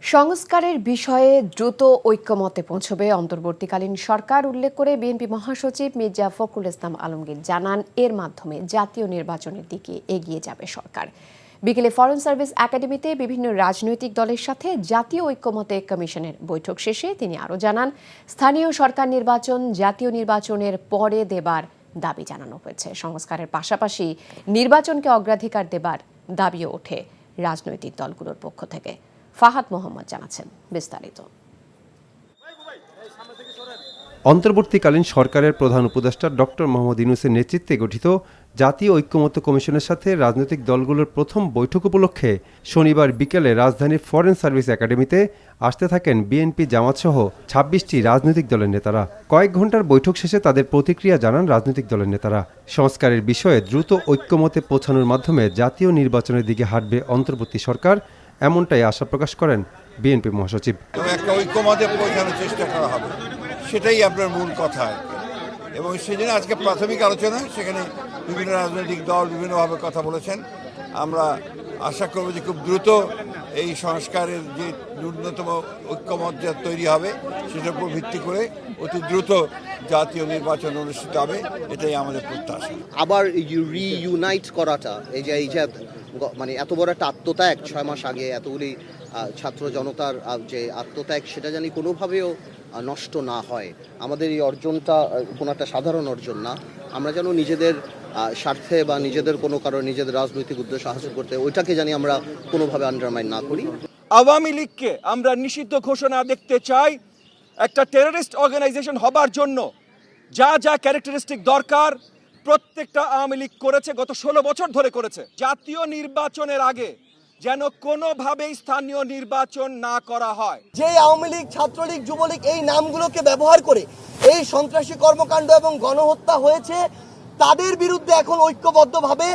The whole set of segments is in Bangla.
সংস্কারের বিষয়ে দ্রুত ঐক্যমতে পৌঁছবে অন্তর্বর্তীকালীন সরকার উল্লেখ করে বিএনপি মহাসচিব মির্জা ফখরুল ইসলাম আলমগীর জানান, এর মাধ্যমে জাতীয় নির্বাচনের দিকে এগিয়ে যাবে সরকার। বিকেলে ফরেন সার্ভিস একাডেমিতে বিভিন্ন রাজনৈতিক দলের সাথে জাতীয় ঐক্যমতে কমিশনের বৈঠক শেষে তিনি আরও জানান, স্থানীয় সরকার নির্বাচন জাতীয় নির্বাচনের পরে দেবার দাবি জানানো হয়েছে। সংস্কারের পাশাপাশি নির্বাচনকে অগ্রাধিকার দেবার দাবিও ওঠে রাজনৈতিক দলগুলোর পক্ষ থেকে। ফাহাদ মোহাম্মদ জানাচ্ছেন বিস্তারিত। অন্তর্বর্তীকালীন সরকারের প্রধান উপদেষ্টা ডক্টর মোহাম্মদ ইউনূসের নেতৃত্বে গঠিত জাতীয় ঐক্যমত্য কমিশনের সাথে রাজনৈতিক দলগুলোর প্রথম বৈঠক উপলক্ষে শনিবার বিকেলে রাজধানীর ফরেন সার্ভিস একাডেমিতে আসতে থাকেন বিএনপি জামাতসহ ২৬টি রাজনৈতিক দলের নেতারা। কয়েক ঘন্টার বৈঠক শেষে তাদের প্রতিক্রিয়া জানান রাজনৈতিক দলের নেতারা। সংস্কারের বিষয়ে দ্রুত ঐক্যমতে পৌঁছানোর মাধ্যমে জাতীয় নির্বাচনের দিকে হাঁটবে অন্তর্বর্তী সরকার, এমনটাই আশা প্রকাশ করেন বিএনপি মহাসচিব। একটা ঐক্যমতে পৌঁছানোর চেষ্টা করা হবে, সেটাই আপনার মূল কথা। এবং সেজন্য আজকে প্রাথমিক আলোচনা, সেখানে বিভিন্ন রাজনৈতিক দল বিভিন্নভাবে কথা বলেছেন। আমরা আশা করব যে খুব দ্রুত এই সংস্কারের যে ন্যূনতম ঐক্যমত যা তৈরি হবে সেটার উপর ভিত্তি করে অতি দ্রুত জাতীয় নির্বাচন অনুষ্ঠিত হবে, এটাই আমাদের প্রত্যাশা। আবার রিইউনাইট করাটা, এই যে মানে এত বড় একটা আত্মত্যাগ 6 মাস আগে এতগুলি ছাত্র জনতার যে আত্মত্যাগ, সেটা জানি কোনোভাবেও নষ্ট না হয়। আমাদের এই অর্জনটা কোনো একটা সাধারণ অর্জন না। আমরা যেন নিজেদের স্বার্থে বা নিজেদের কোনো কারণে নিজেদের রাজনৈতিক উদ্দেশ্য হাসিল করতে ওইটাকে জানি আমরা কোনোভাবে আন্ডারমাইন না করি। আওয়ামী লীগকে আমরা নিষিদ্ধ ঘোষণা দেখতে চাই। একটা টেররিস্ট অর্গানাইজেশন হবার জন্য যা যা ক্যারেক্টারিস্টিক দরকার প্রত্যেকটা আওয়ামী লীগ করেছে, গত 16 বছর ধরে করেছে। জাতীয় নির্বাচনের আগে যেন কোনোভাবেই স্থানীয় নির্বাচন না করা হয়। যে আওয়ামী লীগ, ছাত্রলীগ, যুবলীগ এই নামগুলোকে ব্যবহার করে এই সন্ত্রাসী কর্মকাণ্ড এবং গণহত্যা হয়েছে, তাদের বিরুদ্ধে এখন ঐক্যবদ্ধভাবে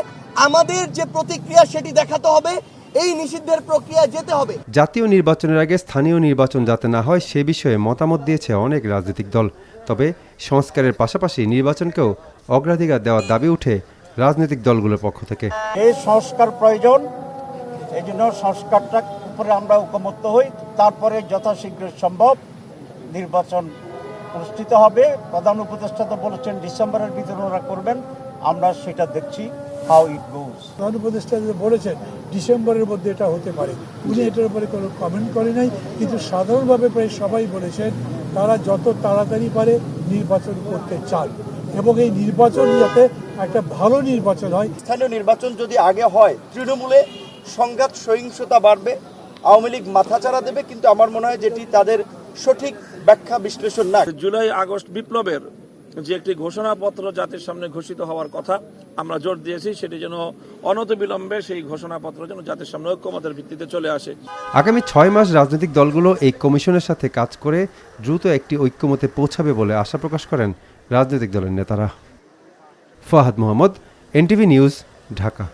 আমাদের যে প্রতিক্রিয়া সেটি দেখাতে হবে। এই নিষিদ্ধের প্রক্রিয়া যেতে হবে। জাতীয় নির্বাচনের আগে স্থানীয় নির্বাচন যাতে না হয় সে বিষয়ে মতামত দিয়েছে অনেক রাজনৈতিক দল। তবে সংস্কারের পাশাপাশি নির্বাচনকেও অগ্রাধিকার দেওয়ার দাবি উঠে রাজনৈতিক দলগুলোর পক্ষ থেকে। এই সংস্কার প্রয়োজন, এই জন্য সংস্কারটার উপরে আমরা ঐকমত্য হই, তারপরে যথাশীঘ্র সম্ভব নির্বাচন অনুষ্ঠিত হবে। প্রধান উপদেষ্টা তো বলেছেন ডিসেম্বরের ভিতরে ওরা করবেন, আমরা সেটা দেখছি হাউ ইট গোজ। প্রধান উপদেষ্টা বলেছেন ডিসেম্বরের মধ্যে এটা হতে পারে, উনি এটার উপরে কোনো কমেন্ট করে নাই, কিন্তু সাধারণভাবে প্রায় সবাই বলেছেন তারা যত তাড়াতাড়ি পারে নির্বাচন করতে চান এবং এই নির্বাচন যাতে একটা ভালো নির্বাচন হয়। স্থানীয় নির্বাচন যদি আগে হয়, তৃণমূলে সংঘাত সহিংসতা বাড়বে, আওয়ামী লীগ মাথাচাড়া দেবে, কিন্তু আমার মনে হয় যেটি তাদের সঠিক ব্যাখ্যা বিশ্লেষণ না। জুলাই আগস্ট বিপ্লবের যে একটি ঘোষণাপত্র জাতির সামনে ঘোষিত হওয়ার কথা আমরা জোর দিয়েছি, সেটি যেন অনতিবিলম্বে সেই ঘোষণাপত্র যেন জাতির সামনে ঐক্যমতের ভিত্তিতে চলে আসে। আগামী 6 মাস রাজনৈতিক দলগুলো এই কমিশনের সাথে কাজ করে দ্রুত একটি ঐক্যমতে পৌঁছাবে বলে আশা প্রকাশ করেন রাজনৈতিক দলের নেতারা। Fahad Mohammad, NTV news, Dhaka.